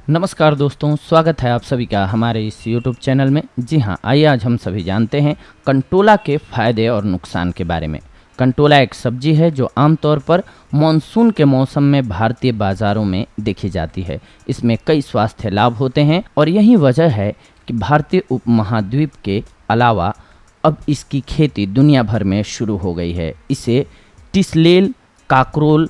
नमस्कार दोस्तों, स्वागत है आप सभी का हमारे इस YouTube चैनल में। जी हाँ, आइए आज हम सभी जानते हैं कंटोला के फ़ायदे और नुकसान के बारे में। कंटोला एक सब्जी है जो आमतौर पर मानसून के मौसम में भारतीय बाज़ारों में देखी जाती है। इसमें कई स्वास्थ्य लाभ होते हैं और यही वजह है कि भारतीय उपमहाद्वीप के अलावा अब इसकी खेती दुनिया भर में शुरू हो गई है। इसे टिसलेल, काकरोल,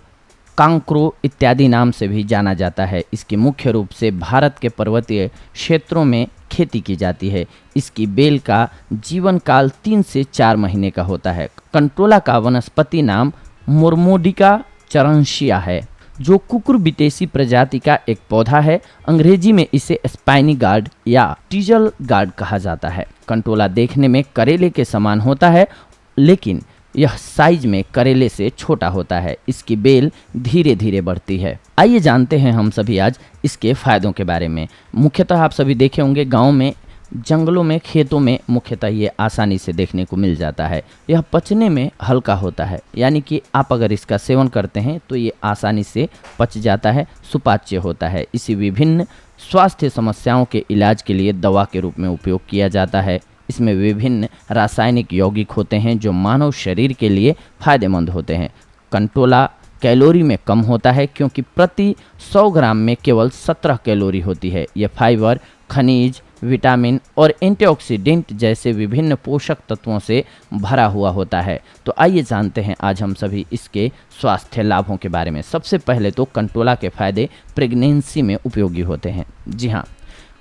कांक्रो इत्यादि नाम से भी जाना जाता है। इसकी मुख्य रूप से भारत के पर्वतीय क्षेत्रों में खेती की जाती है। इसकी बेल का जीवन काल 3 से 4 महीने का होता है। कंटोला का वनस्पति नाम मोरमोडिका चरंशिया है, जो कुकुरबिटेसी प्रजाति का एक पौधा है। अंग्रेजी में इसे स्पाइनी गार्ड या टीजल गार्ड कहा जाता है। कंटोला देखने में करेले के समान होता है, लेकिन यह साइज में करेले से छोटा होता है। इसकी बेल धीरे धीरे बढ़ती है। आइए जानते हैं हम सभी आज इसके फायदों के बारे में। मुख्यतः आप सभी देखे होंगे गांव में, जंगलों में, खेतों में मुख्यतः ये आसानी से देखने को मिल जाता है। यह पचने में हल्का होता है, यानी कि आप अगर इसका सेवन करते हैं तो ये आसानी से पच जाता है, सुपाच्य होता है। इसे विभिन्न स्वास्थ्य समस्याओं के इलाज के लिए दवा के रूप में उपयोग किया जाता है। इसमें विभिन्न रासायनिक यौगिक होते हैं जो मानव शरीर के लिए फायदेमंद होते हैं। कंटोला कैलोरी में कम होता है क्योंकि प्रति 100 ग्राम में केवल 17 कैलोरी होती है। यह फाइबर, खनिज, विटामिन और एंटीऑक्सीडेंट जैसे विभिन्न पोषक तत्वों से भरा हुआ होता है। तो आइए जानते हैं आज हम सभी इसके स्वास्थ्य लाभों के बारे में। सबसे पहले तो कंटोला के फायदे प्रेगनेंसी में उपयोगी होते हैं। जी हाँ,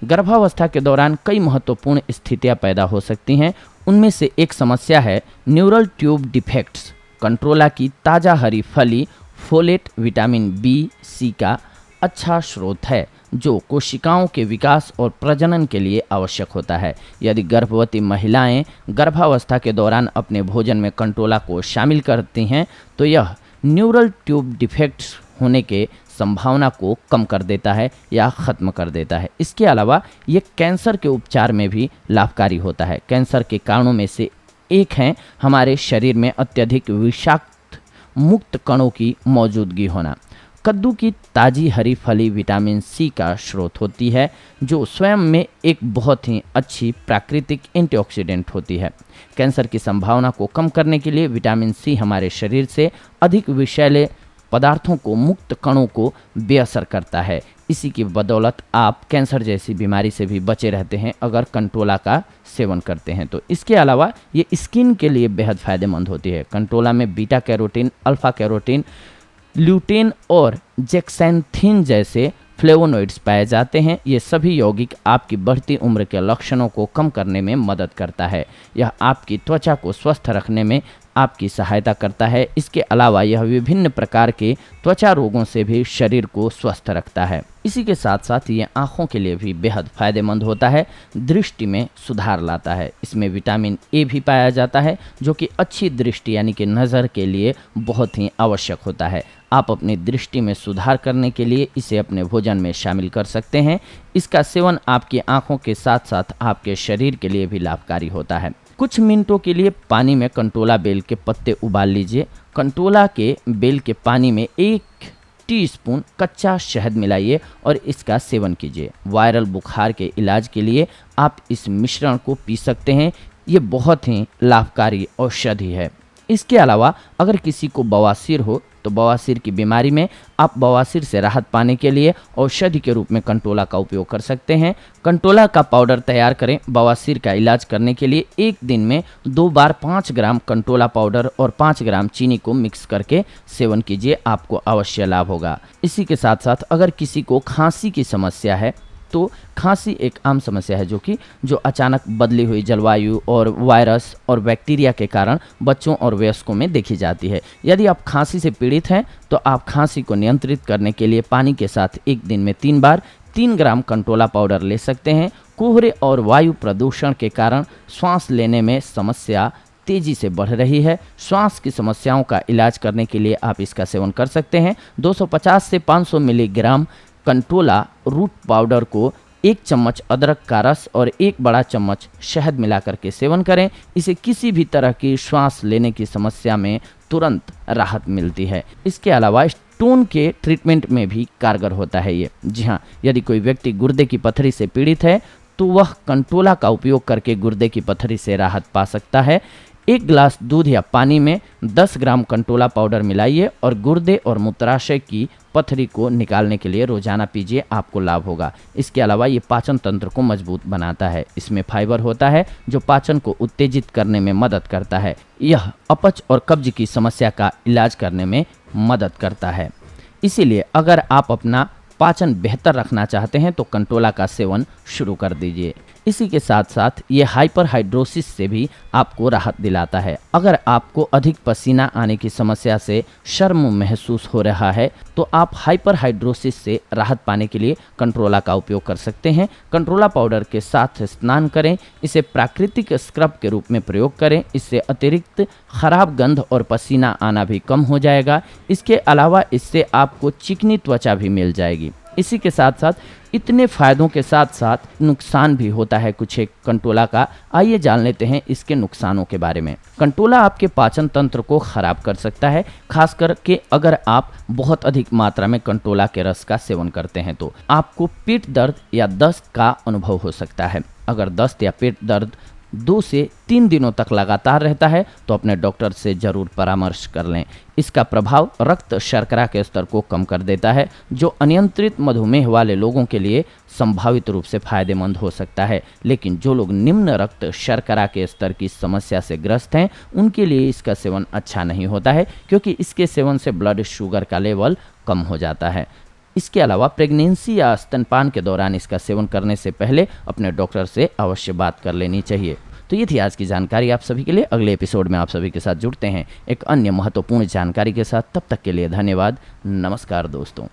गर्भावस्था के दौरान कई महत्वपूर्ण स्थितियां पैदा हो सकती हैं। उनमें से एक समस्या है न्यूरल ट्यूब डिफेक्ट्स। कंटोला की ताज़ा हरी फली फोलेट, विटामिन बी, सी का अच्छा स्रोत है, जो कोशिकाओं के विकास और प्रजनन के लिए आवश्यक होता है। यदि गर्भवती महिलाएं गर्भावस्था के दौरान अपने भोजन में कंटोला को शामिल करती हैं तो यह न्यूरल ट्यूब डिफेक्ट्स होने के संभावना को कम कर देता है या ख़त्म कर देता है। इसके अलावा ये कैंसर के उपचार में भी लाभकारी होता है। कैंसर के कारणों में से एक है हमारे शरीर में अत्यधिक विषाक्त मुक्त कणों की मौजूदगी होना। कद्दू की ताज़ी हरी फली विटामिन सी का स्रोत होती है, जो स्वयं में एक बहुत ही अच्छी प्राकृतिक एंटीऑक्सीडेंट होती है। कैंसर की संभावना को कम करने के लिए विटामिन सी हमारे शरीर से अधिक विषैले पदार्थों को, मुक्त कणों को बेअसर करता है। इसी की बदौलत आप कैंसर जैसी बीमारी से भी बचे रहते हैं अगर कंटोला का सेवन करते हैं तो। इसके अलावा ये स्किन के लिए बेहद फायदेमंद होती है। कंटोला में beta carotene, alpha carotene, lutein और जेक्सैंथिन जैसे फ्लेवोनोइड्स पाए जाते हैं। ये सभी यौगिक आपकी बढ़ती उम्र के लक्षणों को कम करने में मदद करता है। यह आपकी त्वचा को स्वस्थ रखने में आपकी सहायता करता है। इसके अलावा यह विभिन्न प्रकार के त्वचा रोगों से भी शरीर को स्वस्थ रखता है। इसी के साथ साथ ये आँखों के लिए भी बेहद फायदेमंद होता है, दृष्टि में सुधार लाता है। इसमें विटामिन ए भी पाया जाता है, जो कि अच्छी दृष्टि यानी कि नज़र के लिए बहुत ही आवश्यक होता है। आप अपनी दृष्टि में सुधार करने के लिए इसे अपने भोजन में शामिल कर सकते हैं। इसका सेवन आपकी आँखों के साथ साथ आपके शरीर के लिए भी लाभकारी होता है। कुछ मिनटों के लिए पानी में कंटोला बेल के पत्ते उबाल लीजिए। कंटोला के बेल के पानी में 1 टीस्पून कच्चा शहद मिलाइए और इसका सेवन कीजिए। वायरल बुखार के इलाज के लिए आप इस मिश्रण को पी सकते हैं। ये बहुत ही लाभकारी औषधि है। इसके अलावा अगर किसी को बवासीर हो तो बवासीर की बीमारी में आप बवासीर से राहत पाने के लिए औषधि के रूप में कंटोला का उपयोग कर सकते हैं। कंटोला का पाउडर तैयार करें। बवासीर का इलाज करने के लिए एक दिन में 2 बार 5 ग्राम कंटोला पाउडर और 5 ग्राम चीनी को मिक्स करके सेवन कीजिए, आपको अवश्य लाभ होगा। इसी के साथ साथ अगर किसी को खांसी की समस्या है तो खांसी एक आम समस्या है जो अचानक बदली हुई जलवायु और वायरस और बैक्टीरिया के कारण बच्चों और वयस्कों में देखी जाती है। यदि आप खांसी से पीड़ित हैं तो आप खांसी को नियंत्रित करने के लिए पानी के साथ एक दिन में 3 बार 3 ग्राम कंटोला पाउडर ले सकते हैं। कोहरे और वायु प्रदूषण के कारण सांस लेने में समस्या तेजी से बढ़ रही है। श्वास की समस्याओं का इलाज करने के लिए आप इसका सेवन कर सकते हैं। 250 से 500 मिलीग्राम कंटोला रूट पाउडर को 1 चम्मच अदरक का रस और 1 बड़ा चम्मच शहद मिलाकर के सेवन करें। इसे किसी भी तरह की श्वास लेने की समस्या में तुरंत राहत मिलती है। इसके अलावा स्टोन के ट्रीटमेंट में भी कारगर होता है ये। जी हाँ, यदि कोई व्यक्ति गुर्दे की पथरी से पीड़ित है तो वह कंटोला का उपयोग करके गुर्दे की पथरी से राहत पा सकता है। 1 गिलास दूध या पानी में 10 ग्राम कंटोला पाउडर मिलाइए और गुर्दे और मूत्राशय की पथरी को निकालने के लिए रोजाना पीजिए, आपको लाभ होगा। इसके अलावा ये पाचन तंत्र को मजबूत बनाता है। इसमें फाइबर होता है जो पाचन को उत्तेजित करने में मदद करता है। यह अपच और कब्ज की समस्या का इलाज करने में मदद करता है। इसीलिए अगर आप अपना पाचन बेहतर रखना चाहते हैं तो कंटोला का सेवन शुरू कर दीजिए। इसी के साथ साथ ये हाइपरहाइड्रोसिस से भी आपको राहत दिलाता है। अगर आपको अधिक पसीना आने की समस्या से शर्म महसूस हो रहा है तो आप हाइपरहाइड्रोसिस से राहत पाने के लिए कंटोला का उपयोग कर सकते हैं। कंटोला पाउडर के साथ स्नान करें, इसे प्राकृतिक स्क्रब के रूप में प्रयोग करें। इससे अतिरिक्त खराब गंध और पसीना आना भी कम हो जाएगा। इसके अलावा इससे आपको चिकनी त्वचा भी मिल जाएगी। इसी के साथ साथ इतने फायदों के साथ साथ नुकसान भी होता है कुछ एक कंटोला का। आइए जान लेते हैं इसके नुकसानों के बारे में। कंटोला आपके पाचन तंत्र को खराब कर सकता है, खास करके अगर आप बहुत अधिक मात्रा में कंटोला के रस का सेवन करते हैं तो आपको पेट दर्द या दस्त का अनुभव हो सकता है। अगर दस्त या पेट दर्द 2 से 3 दिनों तक लगातार रहता है तो अपने डॉक्टर से जरूर परामर्श कर लें। इसका प्रभाव रक्त शर्करा के स्तर को कम कर देता है, जो अनियंत्रित मधुमेह वाले लोगों के लिए संभावित रूप से फायदेमंद हो सकता है। लेकिन जो लोग निम्न रक्त शर्करा के स्तर की समस्या से ग्रस्त हैं उनके लिए इसका सेवन अच्छा नहीं होता है, क्योंकि इसके सेवन से ब्लड शुगर का लेवल कम हो जाता है। इसके अलावा प्रेगनेंसी या स्तनपान के दौरान इसका सेवन करने से पहले अपने डॉक्टर से अवश्य बात कर लेनी चाहिए। तो ये थी आज की जानकारी आप सभी के लिए। अगले एपिसोड में आप सभी के साथ जुड़ते हैं एक अन्य महत्वपूर्ण जानकारी के साथ। तब तक के लिए धन्यवाद। नमस्कार दोस्तों।